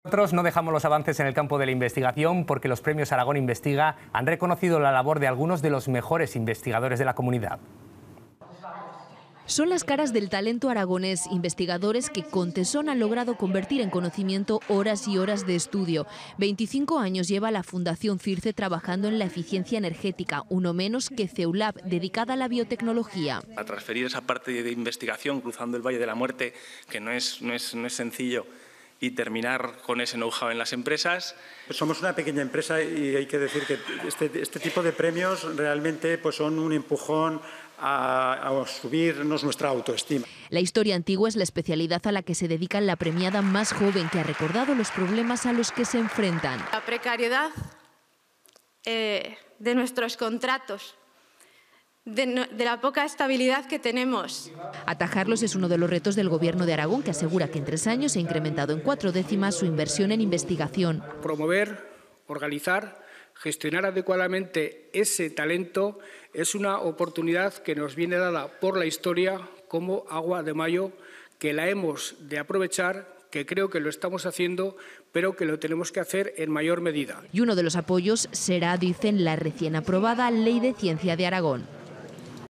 Nosotros no dejamos los avances en el campo de la investigación porque los premios Aragón Investiga han reconocido la labor de algunos de los mejores investigadores de la comunidad. Son las caras del talento aragonés, investigadores que con tesón han logrado convertir en conocimiento horas y horas de estudio. 25 años lleva la Fundación CIRCE trabajando en la eficiencia energética, uno menos que CEULAB, dedicada a la biotecnología. A transferir esa parte de investigación cruzando el Valle de la Muerte, que no es sencillo, y terminar con ese know-how en las empresas. Somos una pequeña empresa y hay que decir que este tipo de premios realmente pues son un empujón a subirnos nuestra autoestima. La historia antigua es la especialidad a la que se dedica la premiada más joven, que ha recordado los problemas a los que se enfrentan. La precariedad de nuestros contratos, de la poca estabilidad que tenemos. Atajarlos es uno de los retos del Gobierno de Aragón, que asegura que en 3 años se ha incrementado en 4 décimas su inversión en investigación. Promover, organizar, gestionar adecuadamente ese talento es una oportunidad que nos viene dada por la historia como agua de mayo, que la hemos de aprovechar, que creo que lo estamos haciendo, pero que lo tenemos que hacer en mayor medida. Y uno de los apoyos será, dicen, la recién aprobada Ley de Ciencia de Aragón.